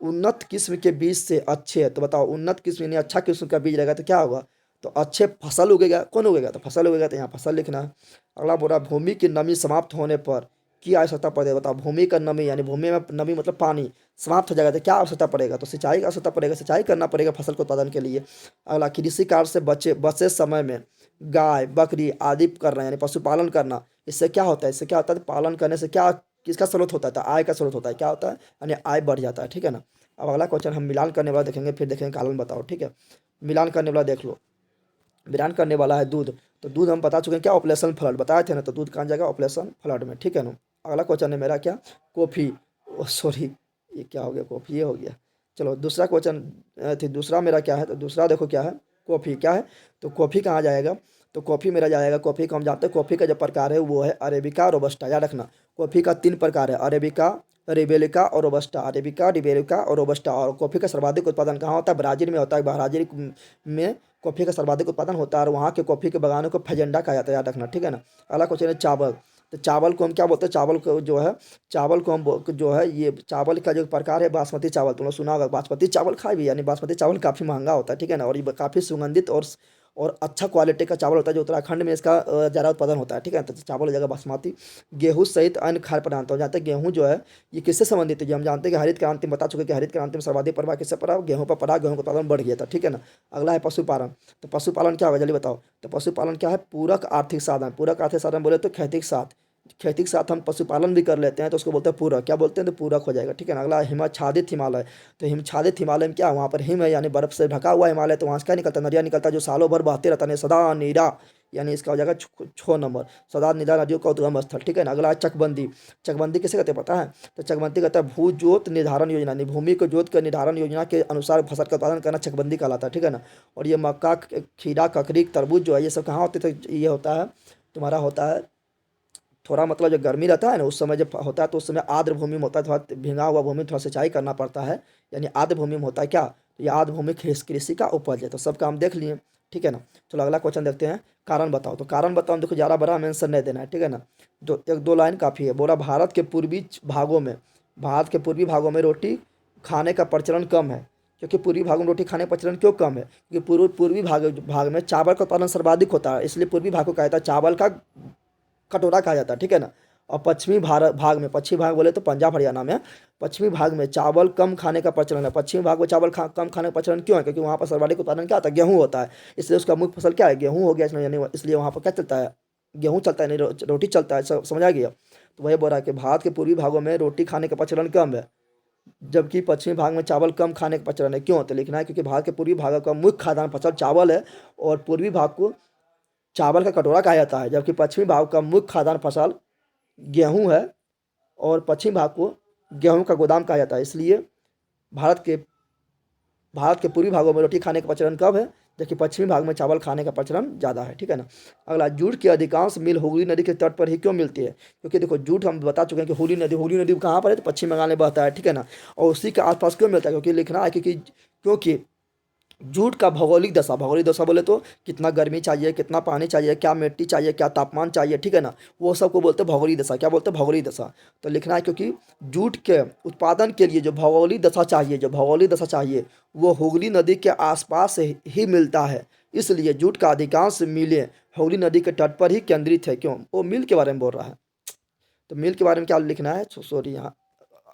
उन्नत किस्म के बीज से अच्छे, तो बताओ उन्नत किस्म यानी अच्छा किस्म का बीज रहेगा तो क्या होगा, तो अच्छे फसल उगेगा, कौन उगेगा, तो फसल उगेगा, तो यहाँ फसल लिखना है। अगला बोला, भूमि की नमी समाप्त होने पर की आवश्यकता पड़ेगा, बताओ भूमि का नमी, यानी भूमि में नमी मतलब पानी समाप्त हो जाएगा तो क्या आवश्यकता पड़ेगा, तो सिंचाई की आवश्यकता पड़ेगा, सिंचाई करना पड़ेगा फसल के उत्पादन के लिए। अगला, कृषि कार्य से बचे समय में गाय बकरी आदि करना, यानी पशुपालन करना, इससे क्या होता है, इससे क्या होता है, पालन करने से क्या, किसका स्रोत होता है, तो आय का स्रोत होता है, क्या होता है, यानी आय बढ़ जाता है, ठीक है ना। अब अगला क्वेश्चन हम मिलान करने वाला देखेंगे, फिर देखेंगे कारण बताओ, ठीक है। मिलान करने वाला देख लो, मिलान करने वाला है दूध, तो दूध हम बता चुके हैं क्या, ऑपरेशन फ्लड बताए थे ना, तो दूध कहाँ जाएगा, ऑपरेशन फ्लड में, ठीक है ना। अगला क्वेश्चन है मेरा क्या, कॉफ़ी, सॉरी ये क्या हो गया, कॉफ़ी ये हो गया। चलो दूसरा क्वेश्चन थी, दूसरा मेरा क्या है, तो दूसरा देखो क्या है, कॉफ़ी क्या है, तो कॉफ़ी कहाँ जाएगा, तो कॉफ़ी मेरा जाएगा, कॉफ़ी को हम जानते हैं, कॉफ़ी का जो प्रकार है वो है अरेबिका, रोबस्टा, याद रखना। कॉफ़ी का 3 प्रकार है, अरेबिका, रिबेलिका और रोबस्टा, अरेबिका, रिबेलिका और रोबस्टा। और कॉफ़ी का सर्वाधिक उत्पादन कहाँ होता है, ब्राज़ील में होता है। ब्राज़ील में कॉफ़ी का सर्वाधिक उत्पादन होता है, और वहाँ के कॉफ़ी के बागानों को फजेंडा कहा जाता है, याद रखना, ठीक है ना। अगला क्वेश्चन है चावल, तो चावल को हम क्या बोलते हैं, चावल को जो है, चावल को हम जो है, ये चावल का जो प्रकार है बासमती चावल, तुम लोग सुना होगा, बासमती चावल खाए भी, यानी बासमती चावल काफ़ी महंगा होता है, ठीक है ना। और ये काफ़ी सुगंधित और अच्छा क्वालिटी का चावल होता है, जो उत्तराखंड में इसका ज़्यादा उत्पादन होता है, ठीक है। तो चावल हो जाएगा बासमती। गेहूँ सहित अन्य खाद्य पदार्थ, जानते हैं गेहूँ जो है ये किससे संबंधित है, जो हम जानते हैं कि हरित क्रांति में बता चुके हैं कि हरित क्रांति में सर्वाधिक प्रभाव किससे पड़ा, गेहूँ पर पड़ा, गेहूँ का उत्पादन बढ़ गया था, ठीक है ना। अगला है पशुपालन, तो पशुपालन क्या होगा जल्दी बताओ, तो पशुपालन क्या है, पूरक आर्थिक साधन। पूरक आर्थिक साधन बोले तो खेती के साथ, खेती के साथ हम पशुपालन भी कर लेते हैं, तो उसको बोलते हैं पूरक, क्या बोलते हैं, तो पूरक हो जाएगा, ठीक है ना। अगला हिमाच्छादित हिमालय, तो हिमच्छादित हिमालय में क्या, वहाँ पर हिम है, यानी बर्फ से ढका हुआ हिमालय, तो वहाँ से क्या निकलता है, नदियाँ निकलता है, जो सालों भर बहते रहता है, सदा नीरा, यानी इसका हो जाएगा 6 नंबर, सदा नीरा नदियों का उद्गम स्थल, ठीक है ना। अगला है चकबंदी, चकबंदी किसे कहते हैं पता है, तो चकबंदी कहता है भू जोत निर्धारण योजना, यानी भूमि को जोत कर निर्धारण योजना के अनुसार फसल का उत्पादन करना चकबंदी कहलाता है, ठीक है ना। और ये मक्का, खीरा, ककड़ी, तरबूज जो है, ये सब कहाँ होते थे, ये होता है तुम्हारा, होता है थोड़ा मतलब जब गर्मी रहता है ना, उस समय जब होता है तो उस समय आर्द्र भूमि में होता है, थोड़ा भींगा हुआ भूमि, थोड़ा सिंचाई करना पड़ता है, यानी आर्द्र भूमि में होता है क्या, तो ये आर्द्र भूमि कृषि का उपज है। तो सब काम देख लिए, ठीक है ना। चलो अगला क्वेश्चन देखते हैं, कारण बताओ, तो कारण बताओ देखो, ज़्यादा बड़ा आंसर नहीं देना है, ठीक है ना। दो एक दो लाइन काफ़ी है। बोला, भारत के पूर्वी भागों में रोटी खाने का प्रचलन कम है, क्योंकि पूर्वी भागों में रोटी खाने का प्रचलन क्यों कम है, क्योंकि पूर्वी भाग में चावल का उत्पादन सर्वाधिक होता है, इसलिए पूर्वी भाग को कहा जाता है चावल का कटोरा कहा जाता है, ठीक है ना। और पश्चिमी भारत भाग में, पश्चिमी भाग बोले तो पंजाब हरियाणा में, पश्चिमी भाग में चावल कम खाने का प्रचलन है। पश्चिमी भाग में चावल कम खाने का प्रचलन क्यों है, क्योंकि वहाँ पर सर्वाधिक उत्पादन क्या होता है, गेहूँ होता है, इसलिए उसका मुख्य फसल क्या है, गेहूँ हो गया, इसलिए यानी इसलिए वहाँ पर क्या चलता है, गेहूँ चलता है, नहीं रोटी चलता है, समझ आ गया। तो वही बोल रहा है कि भारत के पूर्वी भागों में रोटी खाने का प्रचलन कम है, जबकि पश्चिमी भाग में चावल कम खाने का प्रचलन है, क्यों, तो लिखना है क्योंकि भारत के पूर्वी भाग का मुख्य खाद्यान्न फसल चावल है, और पूर्वी भाग को चावल का कटोरा कहा जाता है, जबकि पश्चिमी भाग का मुख्य खाद्यान्न फसल गेहूं है, और पश्चिम भाग को गेहूं का गोदाम कहा जाता है, इसलिए भारत के भारत के पूर्वी भागों में रोटी खाने का प्रचलन कम है, जबकि पश्चिमी भाग में चावल खाने का प्रचलन ज़्यादा है, ठीक है ना। अगला, जूट की अधिकांश मिल हुगली नदी के तट पर ही क्यों मिलती है, क्योंकि देखो जूट हम बता चुके हैं कि हुगली नदी कहाँ पर है, तो पश्चिम बंगाल में बहता है, ठीक है ना। और उसी के आसपास क्यों मिलता है, क्योंकि लिखना है क्योंकि जूट का भौगोलिक दशा बोले तो कितना गर्मी चाहिए, कितना पानी चाहिए, क्या मिट्टी चाहिए, क्या तापमान चाहिए, ठीक है ना, वो सबको बोलते हैं भौगोलिक दशा, क्या बोलते हैं, भौगोलिक दशा। तो लिखना है क्योंकि जूट के उत्पादन के लिए जो भौगोलिक दशा चाहिए वो हुगली नदी के आसपास ही मिलता है, इसलिए जूट का अधिकांश मिलें हुगली नदी के तट पर ही केंद्रित है, क्यों, वो मिल के बारे में बोल रहा है। तो मिल के बारे में क्या लिखना है, सॉरी यहाँ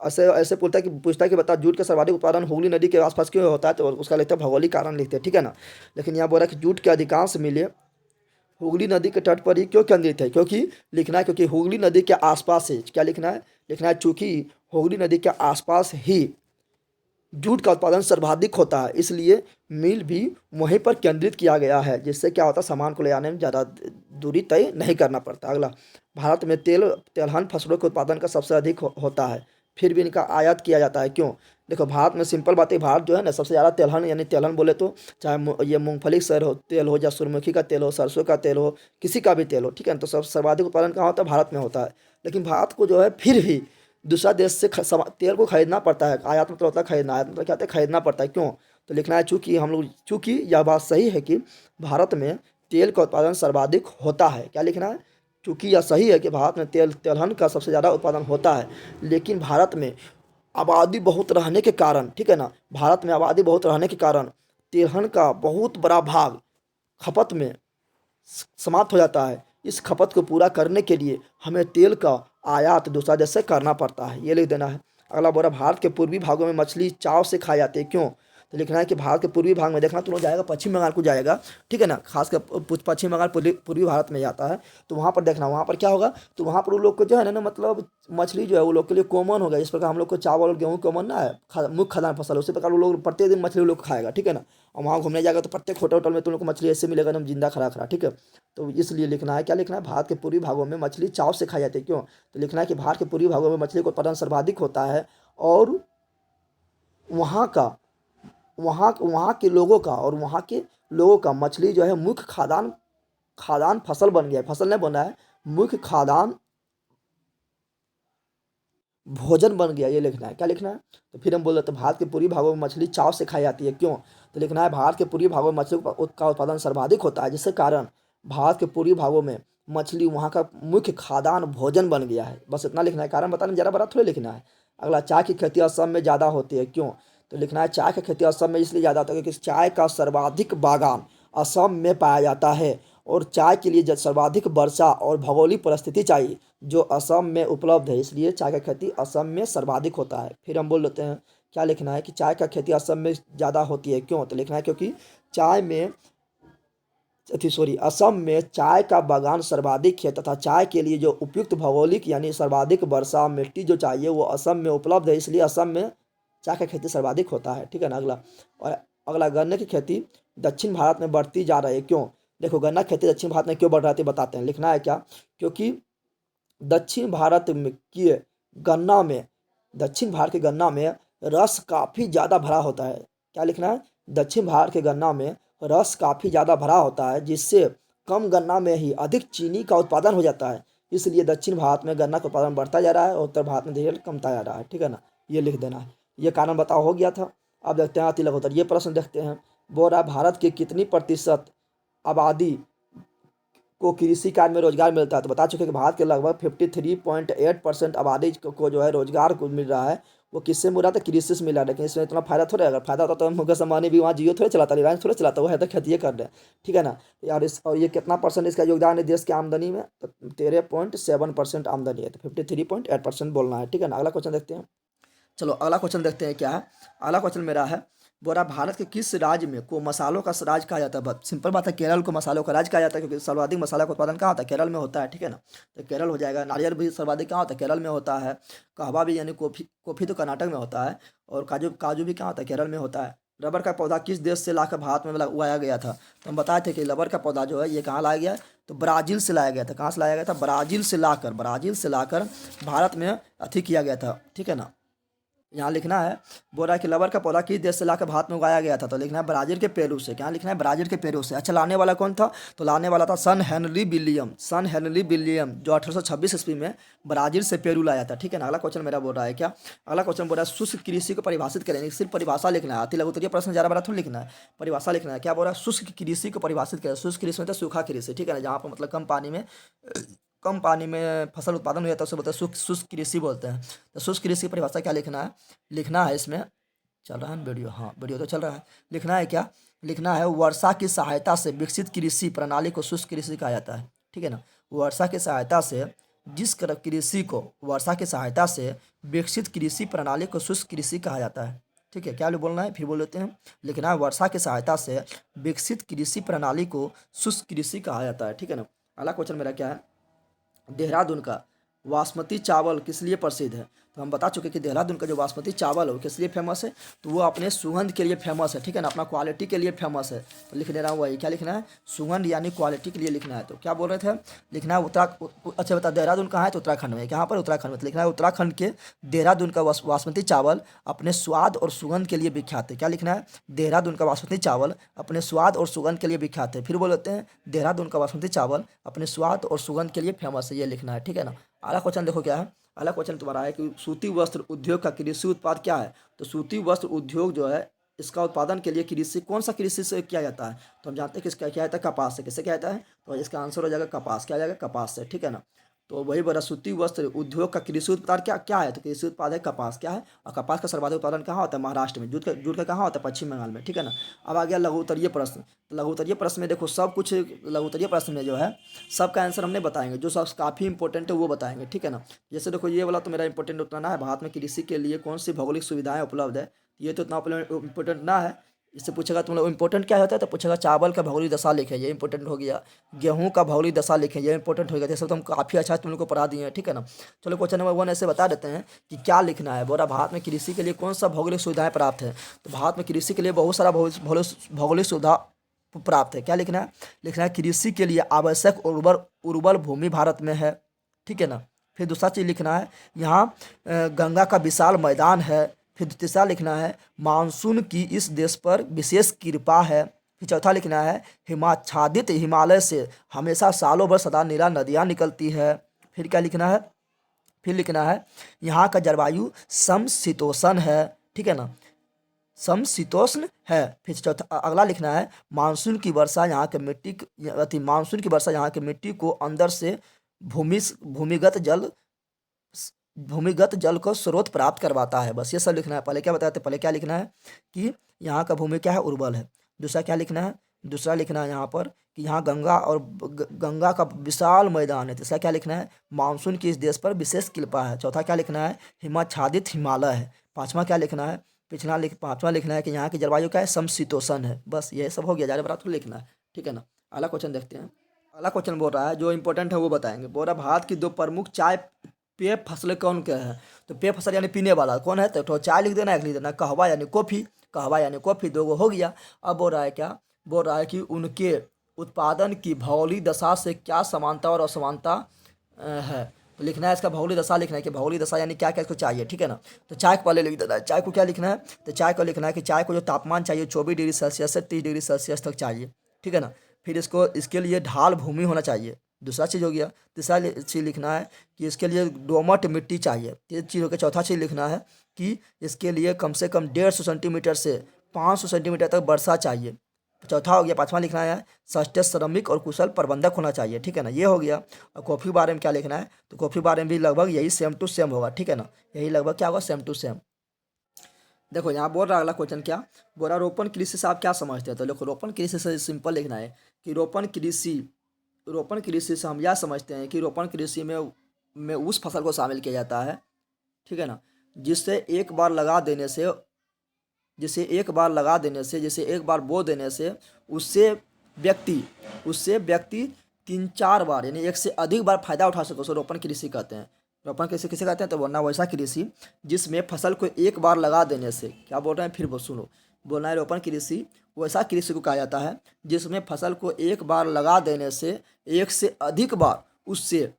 ऐसे ऐसे पूछता है कि बता, जूट का सर्वाधिक उत्पादन हुगली नदी के आसपास क्यों होता है, तो उसका लिखते हैं भौगोलिक कारण लिखते हैं, ठीक है ना। लेकिन यहाँ बोला कि जूट के अधिकांश मिले हुगली नदी के तट पर ही क्यों केंद्रित है, क्योंकि लिखना है क्योंकि हुगली नदी के आसपास है, क्या लिखना है चूंकि हुगली नदी के आसपास ही जूट का उत्पादन सर्वाधिक होता है, इसलिए मिल भी वहीं पर केंद्रित किया गया है, जिससे क्या होता है, सामान को ले आने में ज़्यादा दूरी तय नहीं करना पड़ता। अगला, भारत में तेलहन फसलों के उत्पादन का सबसे अधिक होता है, फिर भी इनका आयात किया जाता है, क्यों। देखो, भारत में सिंपल बात है, भारत जो है ना सबसे ज़्यादा तिलहन, यानी तिलहन बोले तो चाहे ये मूंगफली तेल हो या सूरजमुखी का तेल हो, सरसों का तेल हो, किसी का भी तेल हो, ठीक है ना, तो सब सर्वाधिक उत्पादन कहाँ होता है, भारत में होता है। लेकिन भारत को जो है फिर भी दूसरा देश से तेल को खरीदना पड़ता है। आयात मतलब होता है खरीदना, आयात मतलब क्या होता है, खरीदना पड़ता है, क्यों। तो लिखना है चूंकि यह बात सही है कि भारत में तेल का उत्पादन सर्वाधिक होता है, क्या लिखना है, चूंकि यह सही है कि भारत में तेलहन का सबसे ज़्यादा उत्पादन होता है, लेकिन भारत में आबादी बहुत रहने के कारण, ठीक है ना, भारत में आबादी बहुत रहने के कारण तेलहन का बहुत बड़ा भाग खपत में समाप्त हो जाता है। इस खपत को पूरा करने के लिए हमें तेल का आयात दूसरा देश से करना पड़ता है, ये लिख देना है। अगला बोला, भारत के पूर्वी भागों में मछली चाव से खाई जाती है, क्यों। तो लिखना है कि भारत के पूर्वी भाग में, देखना तुम लोग जाएगा पश्चिम बंगाल को जाएगा, ठीक है ना, खासकर पश्चिम बंगाल पूर्वी भारत में जाता है, तो वहाँ पर देखना, वहाँ पर क्या होगा, तो वहाँ पर वो लोग को जो है ना मतलब मछली जो है वो लोग के लिए कॉमन हो गया, जिस प्रकार हम लोग को चावल और गेहूँ कॉमन ना है, मुख्य खाद्यान्न फसल, उसी प्रकार वो लोग प्रत्येक दिन मछली लोग खाएगा, ठीक है ना। और वहाँ घूमने जाएगा तो प्रत्येक होटल में तुम लोग को मछली ऐसे मिलेगा एकदम जिंदा खड़ा खड़ा, ठीक है। तो इसलिए लिखना है, क्या लिखना है, भारत के पूर्वी भागों में मछली चाव से खाई जाती है, क्यों। तो लिखना है कि भारत के पूर्वी भागों में मछली का उत्पादन सर्वाधिक होता है, और वहाँ का वहाँ के लोगों का मछली जो है मुख्य खाद्यान्न खाद्यान्न फसल बन गया है, फसल नहीं बना है, मुख्य खाद्यान्न भोजन बन गया, ये लिखना है, क्या लिखना है। तो फिर हम बोल रहे थे भारत के पूर्वी भागों में मछली चाव से खाई जाती है, क्यों। तो लिखना है भारत के पूर्वी भागों में मछली का उत्पादन सर्वाधिक होता है, जिसके कारण भारत के पूर्वी भागों में मछली वहाँ का मुख्य खाद्यान्न भोजन बन गया है, बस इतना लिखना है, कारण बताना ज़रा बड़ा थोड़ी लिखना है। अगला, चाय की खेती असम में ज़्यादा होती है, क्यों। तो लिखना है चाय की खेती असम में इसलिए ज़्यादा होता है क्योंकि चाय का सर्वाधिक बागान असम में पाया जाता है, और चाय के लिए सर्वाधिक वर्षा और भौगोलिक परिस्थिति चाहिए जो असम में उपलब्ध है, इसलिए चाय का खेती असम में सर्वाधिक होता है। फिर हम बोल लेते हैं, क्या लिखना है कि चाय का खेती असम में ज़्यादा होती है, क्यों। तो लिखना है क्योंकि चाय में असम में चाय का बागान सर्वाधिक है, तथा चाय के लिए जो उपयुक्त भौगोलिक यानी सर्वाधिक वर्षा मिट्टी जो चाहिए वो असम में उपलब्ध है, इसलिए असम में चाय का खेती सर्वाधिक होता है, ठीक है ना। अगला, और अगला, गन्ने की खेती दक्षिण भारत में बढ़ती जा रही है, क्यों। देखो, गन्ना खेती दक्षिण भारत में क्यों बढ़ रही है बताते हैं, लिखना है क्या, क्योंकि दक्षिण भारत में किए गन्ना में दक्षिण भारत के गन्ना में रस काफ़ी ज़्यादा भरा होता है, क्या लिखना है, दक्षिण भारत के गन्ना में रस काफ़ी ज़्यादा भरा होता है, जिससे कम गन्ना में ही अधिक चीनी का उत्पादन हो जाता है, इसलिए दक्षिण भारत में गन्ना का उत्पादन बढ़ता जा रहा है और उत्तर भारत में धीरे धीरे कमता जा रहा है, ठीक है ना, ये लिख देना है। ये कारण बताओ हो गया था। अब देखते हैं तिलक उत्तर, ये प्रश्न देखते हैं, बोल रहा है भारत की कितनी प्रतिशत आबादी को कृषि कार्य में रोजगार मिलता है, तो बता चुके कि भारत के लगभग 53.8% आबादी को जो है रोजगार को मिल रहा है, वो किससे मिल रहा था, कृषि से मिल रहा है। लेकिन इसमें इतना फायदा थोड़ा है, अगर फायदा होता तो मुकेश अंबानी भी वहाँ जियो थोड़े चलाता, रिलायंस थोड़े चलाता, वो है तो खेती कर रहे हैं, ठीक है ना। यार और ये कितना परसेंट इसका योगदान है देश की आमदनी में, तो 13.7% आमदनी है, तो 53.8% बोलना है, ठीक है ना। अगला क्वेश्चन देखते हैं, चलो अगला क्वेश्चन देखते हैं क्या है। अगला क्वेश्चन मेरा है, बोला भारत के किस राज्य में को मसालों का राज कहा जाता है, बहुत सिंपल बात है, केरल को मसालों का राज कहा जाता है, क्योंकि सर्वाधिक मसाला का उत्पादन कहाँ होता है, केरल में होता है, ठीक है ना। तो केरल हो जाएगा। नारियल भी सर्वाधिक कहाँ होता है, केरल में होता है। कहवा भी यानी कॉफी कॉफी तो कर्नाटक में होता है। और काजू काजू भी कहाँ होता है, केरल में होता है। रबर का पौधा किस देश से लाकर भारत में उगाया गया था, तो हम बताए थे कि रबर का पौधा जो है ये कहाँ लाया गया है, तो ब्राज़ील से लाया गया था। कहाँ से लाया गया था, ब्राज़ील से लाकर भारत में अथी किया गया था, ठीक है ना। यहाँ लिखना है, बोल रहा है कि रबर का पौधा किस देश से लाकर भारत में उगाया गया था, तो लिखना है ब्राजील के पेरू से। क्या लिखना है, ब्राजील के पेरू से। अच्छा, लाने वाला कौन था, तो लाने वाला था सन हेनरी विलियम जो 1826 ईस्वी में ब्राजील से पेरू लाया था, ठीक है ना। अगला क्वेश्चन मेरा बोल रहा है क्या, अगला क्वेश्चन बोल रहा है शुष्क कृषि को परिभाषित करेंगे, सिर्फ परिभाषा लिखना है, अति लघु उत्तरीय प्रश्न ज़्यादा बड़ा थोड़ा लिखना है, परिभाषा लिखना है। क्या बोल रहा है, शुष्क कृषि को परिभाषित करें। शुष्क कृषि मतलब सूखा कृषि, ठीक है ना, जहाँ पर मतलब कम पानी में फसल उत्पादन हो जाता है, उसे बोलते हैं शुष्क कृषि बोलते हैं। तो शुष्क कृषि की परिभाषा क्या लिखना है, लिखना है इसमें, चल रहा है ना वीडियो, हाँ वीडियो तो चल रहा है। लिखना है क्या, लिखना है वर्षा की सहायता से विकसित कृषि प्रणाली को शुष्क कृषि कहा जाता है, ठीक है ना। वर्षा की सहायता से जिस कृषि को वर्षा की सहायता से विकसित कृषि प्रणाली को शुष्क कृषि कहा जाता है। ठीक है, क्या बोलना है फिर बोल लेते हैं। लिखना है वर्षा की सहायता से विकसित कृषि प्रणाली को शुष्क कृषि कहा जाता है। ठीक है ना। अगला क्वेश्चन मेरा क्या है, देहरादून का बासमती चावल किस लिए प्रसिद्ध है। तो हम बता चुके कि देहरादून का जो बासमती चावल है वो किस लिए फेमस है, तो वो अपने सुगंध के लिए फेमस है। ठीक है ना, अपना क्वालिटी के लिए फेमस है। तो लिख दे रहा हूँ वही, क्या लिखना है, सुगंध यानी क्वालिटी के लिए लिखना है। तो क्या बोल रहे थे, लिखना है अच्छा बता, देहरादून कहाँ है, तो उत्तराखंड में। कहाँ पर, उत्तराखंड में। तो लिखना है उत्तराखंड के देहरादून का बासमती चावल अपने स्वाद और सुगंध के लिए विख्यात है। क्या लिखना है, देहरादून का बासमती चावल अपने स्वाद और सुगंध के लिए विख्यात है। फिर बोल लेते हैं, देहरादून का बासमती चावल अपने स्वाद और सुगंध के लिए फेमस है, ये लिखना है। ठीक है ना। अगला क्वेश्चन देखो क्या है, अगला क्वेश्चन तुम्हारा है कि सूती वस्त्र उद्योग का कृषि उत्पाद क्या है। तो सूती वस्त्र उद्योग जो है इसका उत्पादन के लिए कृषि कौन सा कृषि से किया जाता है, तो हम जानते हैं कि इसका क्या जाता है, कपास से। किससे क्या जाता है, तो इसका आंसर हो जाएगा कपास। क्या जाएगा, कपास से। ठीक है ना। तो वही बोला, सूती वस्त्र उद्योग का कृषि उत्पाद क्या क्या है, तो कृषि उत्पाद है कपास। क्या है, और कपास का सर्वाधिक उत्पादन कहाँ होता है, महाराष्ट्र में। जूट का कहाँ होता है, पश्चिम बंगाल में। ठीक है ना। अब आ गया लघु उत्तरीय प्रश्न। तो लघु उत्तरीय प्रश्न में देखो सब कुछ, लघु उत्तरीय प्रश्न में जो है सबका आंसर हमने बताएंगे, जो सब काफ़ी इंपॉर्टेंट है वो बताएंगे। ठीक है ना। जैसे देखो ये वाला तो मेरा इंपॉर्टेंट उतना ना है, भारत में कृषि के लिए कौन सी भौगोलिक सुविधाएं उपलब्ध है, ये तो उतना इंपॉर्टेंट ना है। इससे पूछेगा तुम लोग इंपॉर्टेंट क्या होता है, तो पूछेगा चावल का भौगोलिक दशा लिखें, ये इंपॉर्टेंट हो गया। गेहूं का भौगोलिक दशा लिखें, ये इंपॉर्टेंट हो गया। जैसे तो हम काफ़ी अच्छा तुम लोग को पढ़ा दिए हैं। ठीक है ना। चलो क्वेश्चन नंबर 1 ऐसे बता देते हैं कि क्या लिखना है। बोला भारत में कृषि के लिए कौन सा भौगोलिक सुविधाएं प्राप्त है, तो भारत में कृषि के लिए बहुत सारा भौगोलिक सुविधा प्राप्त है। क्या लिखना है, लिखना है कृषि के लिए आवश्यक उर्वर भूमि भारत में है। ठीक है ना। फिर दूसरा चीज़ लिखना है, यहाँ गंगा का विशाल मैदान है। फिर तीसरा लिखना है, मानसून की इस देश पर विशेष कृपा है। फिर चौथा लिखना है, हिमाच्छादित हिमालय से हमेशा सालों भर सदा नीला नदियाँ निकलती है। फिर क्या लिखना है, फिर लिखना है, यहाँ का जलवायु समशीतोष्ण है। ठीक है ना, समशीतोष्ण है। फिर चौथा अगला लिखना है, मानसून की वर्षा यहाँ की मिट्टी को अंदर से भूमि भूमिगत जल को स्रोत प्राप्त करवाता है। बस ये सब लिखना है। पहले क्या बताते, पहले क्या लिखना है कि यहाँ का भूमि क्या है, उर्वर है। दूसरा क्या लिखना है, दूसरा लिखना है यहाँ पर कि यहाँ गंगा का विशाल मैदान है। तीसरा क्या लिखना है, मानसून की इस देश पर विशेष कृपा है। चौथा क्या लिखना है, हिमाच्छादित हिमालय है। पाँचवा क्या लिखना है, पाँचवा लिखना है कि यहाँ की जलवायु क्या है, समशीतोष्ण है। बस ये सब हो गया, ज़्यादा बड़ा तो लिखना है। ठीक है ना। अगला क्वेश्चन देखते हैं। अगला क्वेश्चन बोल रहा है, जो इंपॉर्टेंट है वो बताएंगे। बोल रहा है, भारत की 2 प्रमुख चाय पेय फसलें कौन क्या है, तो पेय फसल यानी पीने वाला कौन है, तो चाय लिख देना, एक लिख देना कहवा यानी कॉफ़ी। कहवा यानी कॉफ़ी, 2 हो गया। अब बोल रहा है क्या, बोल रहा है कि उनके उत्पादन की भौगोलिक दशा से क्या समानता और असमानता है। तो लिखना है इसका भौगोलिक दशा, लिखना है कि भौगोलिक दशा यानी क्या क्या इसको चाहिए। ठीक है ना। तो चाय को पहले लिख देना है। चाय को क्या लिखना है, तो चाय को लिखना है कि चाय को जो तापमान चाहिए 24 डिग्री सेल्सियस से 30 डिग्री सेल्सियस तक चाहिए। ठीक है ना। फिर इसके लिए ढाल भूमि होना चाहिए, दूसरा चीज़ हो गया। तीसरा चीज़ लिखना है कि इसके लिए दोमट मिट्टी चाहिए, ये चीज़ हो गया। चौथा चीज़ लिखना है कि इसके लिए कम से कम 150 सेंटीमीटर से 500 सेंटीमीटर तक वर्षा चाहिए। चौथा हो गया। पाँचवा लिखना है, सस्ते श्रमिक और कुशल प्रबंधक होना चाहिए। ठीक है ना, ये हो गया। और कॉफ़ी बारे में क्या लिखना है, तो कॉफ़ी बारे में भी लगभग यही सेम टू सेम होगा। ठीक है ना, यही लगभग क्या होगा, सेम टू सेम। देखो यहाँ बोल रहा अगला क्वेश्चन क्या, बोल रहा रोपण कृषि से आप क्या समझते हैं। तो देखो रोपण कृषि से सिंपल लिखना है कि रोपण कृषि से हम यह समझते हैं कि रोपण कृषि में उस फसल को शामिल किया जाता है। ठीक है ना, जिससे एक बार लगा देने से जैसे एक बार बो देने से उससे व्यक्ति 3-4 बार यानी एक से अधिक बार फायदा उठा सके, उसे रोपण कृषि कहते हैं। रोपण कृषि किसे कहते हैं, तो बोलना वैसा कृषि जिसमें फसल को एक बार लगा देने से, क्या बोल रहे हैं फिर सुनो, बोलना है रोपण कृषि वैसा कृषि को कहा जाता है जिसमें फसल को एक बार लगा देने से एक से अधिक बार उससे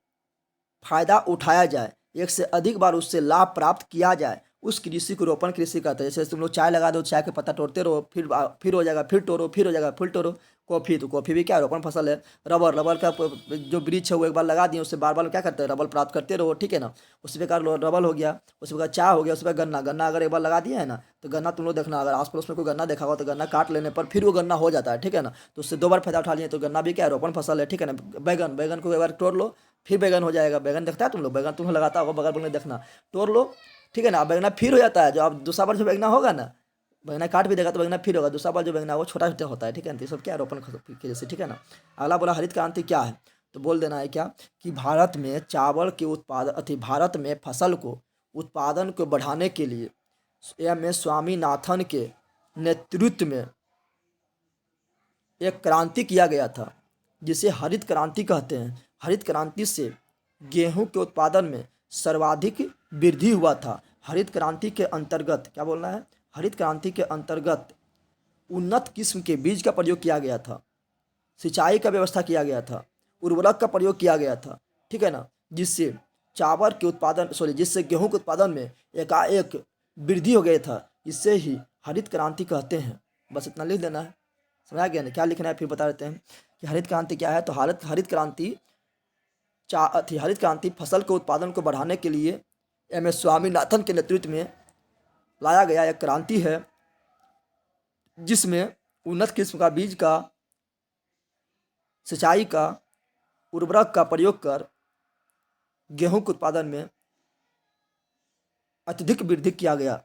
फायदा उठाया जाए, एक से अधिक बार उससे लाभ प्राप्त किया जाए, उस कृषि को रोपण कृषि कहते हैं। जैसे तुम लोग चाय लगा दो, चाय के पत्ता तोड़ते रहो, फिर हो जाएगा, फिर तोड़ो, फिर हो जाएगा, फिर तोड़ो। कॉफ़ी, तो कॉफ़ी भी क्या रोपण फसल है। रबर का जो वृक्ष है वो एक बार लगा दिए, उससे बार बार क्या करते हैं, रबर प्राप्त करते रहो। ठीक है ना, उसी प्रकार रबर हो गया, उसी प्रकार चाय हो गया, उसी प्रकार गन्ना अगर एक बार लगा दिया है ना, तो गन्ना तुम लोग देखना, अगर आस पड़ोस में कोई गन्ना देखा होगा तो गन्ना काट लेने पर फिर वो गन्ना हो जाता है। ठीक है ना, तो उससे 2 बार फायदा उठा लिए, तो गन्ना भी क्या है, रोपण फसल है। ठीक है ना। बैगन को एक बार तोड़ लो, फिर बैगन हो जाएगा। बैगन देखता है तुम लोग, बैगन तुम्हें लगाता होगा, बगल बगल देखना, तोड़ लो। ठीक है ना, बैगना फिर हो जाता है। जो अब दूसरा बार जो बैगना होगा ना, बैगना काट भी देगा तो बैगना फिर होगा, दूसरा बार जो बैगना वो छोटा छोटा होता है। ठीक है ना, तो ये सब क्या है, रोपण कृषि। ठीक है ना। अगला बोला हरित क्रांति क्या है, तो बोल देना है क्या कि भारत में चावल के उत्पादन भारत में फसल को उत्पादन को बढ़ाने के लिए एम एस स्वामीनाथन के नेतृत्व में एक क्रांति किया गया था जिसे हरित क्रांति कहते हैं। हरित क्रांति से गेहूं के उत्पादन में सर्वाधिक वृद्धि हुआ था। हरित क्रांति के अंतर्गत क्या बोलना है, हरित क्रांति के अंतर्गत उन्नत किस्म के बीज का प्रयोग किया गया था, सिंचाई का व्यवस्था किया गया था, उर्वरक का प्रयोग किया गया था, ठीक है ना, जिससे चावल के उत्पादन जिससे गेहूं के उत्पादन में एकाएक वृद्धि हो गया था। इससे ही हरित क्रांति कहते हैं। बस इतना लिख देना है, समझा गया ना। क्या लिखना है फिर बता देते हैं कि हरित क्रांति क्या है। तो हरित क्रांति फसल के उत्पादन को बढ़ाने के लिए एम एस स्वामीनाथन के नेतृत्व में लाया गया एक क्रांति है जिसमें उन्नत किस्म का बीज का, सिंचाई का, उर्वरक का प्रयोग कर गेहूं के उत्पादन में अत्यधिक वृद्धि किया गया,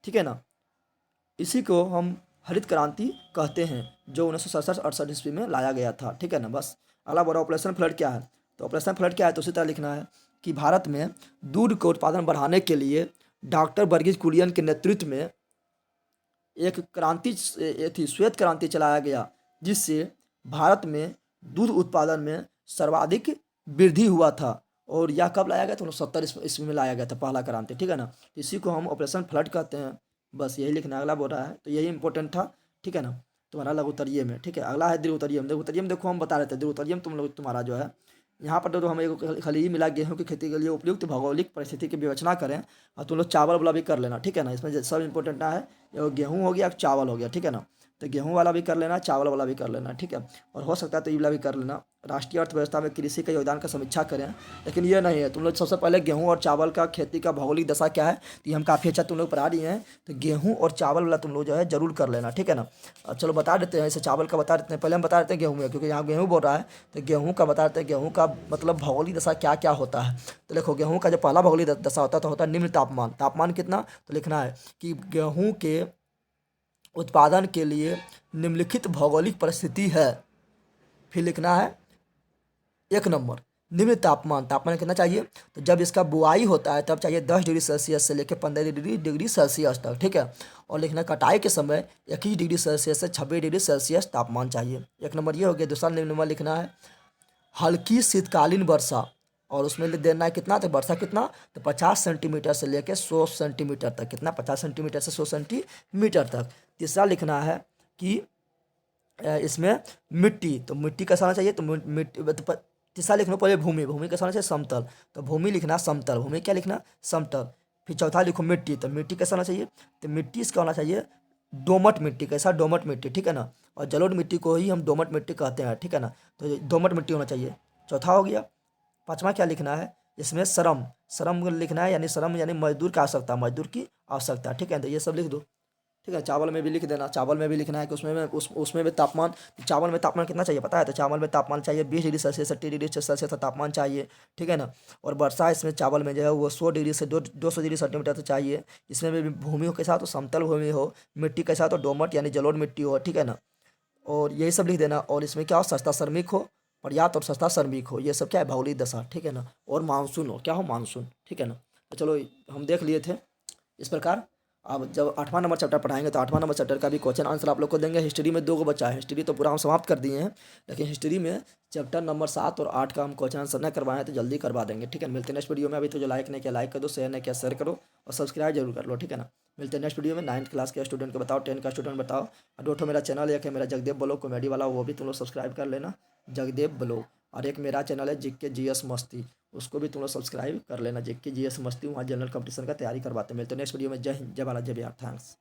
ठीक है ना। इसी को हम हरित क्रांति कहते हैं जो 1967-68 ईस्वी में लाया गया था, ठीक है ना। बस अगला बोला ऑपरेशन फ्लड क्या है। तो ऑपरेशन फ्लड क्या है, तो उसी तरह लिखना है कि भारत में दूध का उत्पादन बढ़ाने के लिए डॉक्टर वर्गीज कुरियन के नेतृत्व में एक क्रांति थी, श्वेत क्रांति चलाया गया जिससे भारत में दूध उत्पादन में सर्वाधिक वृद्धि हुआ था। और यह कब लाया गया था, 1970 ईस्वी में लाया गया था पहला क्रांति, ठीक है ना। इसी को हम ऑपरेशन फ्लड कहते हैं। बस यही लिखना, अगला बोल रहा है तो यही इंपॉर्टेंट था, ठीक है ना, तुम्हारा लघुत्तरीय में, ठीक है। अगला है दीर्घोत्तरीय में। दीर्घोत्तरीय में देखो हम बता रहे थे, दीर्घोत्तरीय में तुम लोग तुम्हारा जो है यहाँ पर तो हमें एक खाली ही मिला गेहूं की खेती के लिए उपयुक्त भौगोलिक परिस्थिति की विवेचना करें, और तुम लोग चावल वाला भी कर लेना, ठीक है ना। इसमें सब इंपॉर्टेंट है, गेहूं हो गया, चावल हो गया, ठीक है ना। तो गेहूं वाला भी कर लेना, चावल वाला भी कर लेना, ठीक है। और हो सकता है तो ये वाला भी कर लेना। राष्ट्रीय अर्थव्यवस्था में कृषि के योगदान का समीक्षा करें, लेकिन ये नहीं है। तुम लोग सबसे पहले गेहूं और चावल का खेती का भौगोलिक दशा क्या है, तो ये हम काफ़ी अच्छा तुम लोग पढ़ा रही हैं। तो गेहूं और चावल वाला तुम लोग जो है जरूर कर लेना, ठीक है ना। चलो बता देते हैं, इसे चावल का बता देते हैं, पहले हम बता देते हैं गेहूं में, क्योंकि यहाँ गेहूं बोल रहा है तो गेहूं का बता देते हैं। गेहूं का मतलब भौगोलिक दशा क्या क्या होता है। तो देखो गेहूं का जो पहला भौगोलिक दशा होता है तो होता है निम्न तापमान। तापमान कितना, तो लिखना है कि गेहूं के उत्पादन के लिए निम्नलिखित भौगोलिक परिस्थिति है। फिर लिखना है 1 नंबर निम्न तापमान। तापमान कितना चाहिए, तो जब इसका बुआई होता है तब चाहिए 10 डिग्री सेल्सियस से लेकर 15 डिग्री सेल्सियस तक, ठीक है। और लिखना कटाई के समय 21 डिग्री सेल्सियस से 26 डिग्री सेल्सियस तापमान चाहिए। 1 नंबर ये हो गया। दूसरा निम्न नंबर लिखना है हल्की शीतकालीन वर्षा, और उसमें लिख देना है कितना, तो वर्षा कितना, तो 50 सेंटीमीटर से लेकर 100 सेंटीमीटर तक। कितना, 50 सेंटीमीटर से 100 सेंटीमीटर तक। तीसरा लिखना है कि इसमें मिट्टी, तो मिट्टी कैसा होना चाहिए, तो मिट्टी तीसरा लिखना पहले भूमि। भूमि कैसा होना चाहिए, समतल। तो भूमि लिखना समतल, भूमि क्या लिखना, समतल। फिर चौथा लिखो मिट्टी, तो मिट्टी कैसा होना चाहिए, तो मिट्टी इसका होना चाहिए दोमट मिट्टी। कैसा, दोमट मिट्टी, ठीक है ना। और जलोढ़ मिट्टी को ही हम दोमट मिट्टी कहते हैं, ठीक है ना। तो दोमट मिट्टी होना चाहिए, चौथा हो गया। पांचवा क्या लिखना है, इसमें श्रम, श्रम लिखना है, यानी श्रम यानी मजदूर की आवश्यकता, मजदूर की आवश्यकता, ठीक है। तो ये सब लिख दो, ठीक है। चावल में भी लिख देना, चावल में भी लिखना है कि उसमें भी तापमान, चावल में तापमान कितना चाहिए पता है, तो चावल में तापमान चाहिए 20 डिग्री सेल्सियस 30 डिग्री सेल्सियस तापमान चाहिए, ठीक है ना। और वर्षा इसमें चावल में जो है वो 100 डिग्री से 200 डिग्री सेंटीमीटर तक चाहिए। इसमें भी भूमि हो कैसा, तो समतल भूमि हो, मिट्टी कैसा, तो दोमट यानी जलोढ़ मिट्टी हो, ठीक है ना। और यही सब लिख देना। और इसमें क्या हो, सस्ता श्रमिक हो, पर्याप्त और सस्ता श्रमिक हो, ये सब क्या है, भौगोलिक दशा, ठीक है ना। और मानसून हो, क्या हो, मानसून, ठीक है ना। तो चलो हम देख लिए थे इस प्रकार। अब जब 8वां नंबर चैप्टर पढ़ाएंगे तो 8वां नंबर चैप्टर का भी क्वेश्चन आंसर आप लोग को देंगे। हिस्ट्री में 2 को बचा है, हिस्ट्री तो पूरा हम समाप्त कर दिए हैं, लेकिन हिस्ट्री में चैप्टर नंबर 7 और 8 का हम क्वेश्चन आंसर नहीं करवाएं तो जल्दी करवा देंगे, ठीक है। मिलते हैं नेक्स्ट वीडियो में। अभी तो जो लाइक नहीं किया लाइक कर दो, शेयर नहीं किया शेयर करो, और सब्सक्राइब जरूर कर लो, ठीक है ना। मिलते हैं नेक्स्ट वीडियो में। 9th क्लास के स्टूडेंट को बताओ, 10 का स्टूडेंट बताओ। और 2 मेरा चैनल एक है मेरा जगदेव ब्लॉग कॉमेडी वाला, वो भी तुम लोग सब्सक्राइब कर लेना, जगदेव ब्लॉग। और एक मेरा चैनल है जिके जीएस मस्ती, उसको भी तुम लोग सब्सक्राइब कर लेना, जिके जीएस मस्ती। वहाँ जनरल कंपटीशन का तैयारी करवाते हैं। मिलते हैं नेक्स्ट वीडियो में। जय हिंद, जय भारत, जय बिहार। थैंक्स।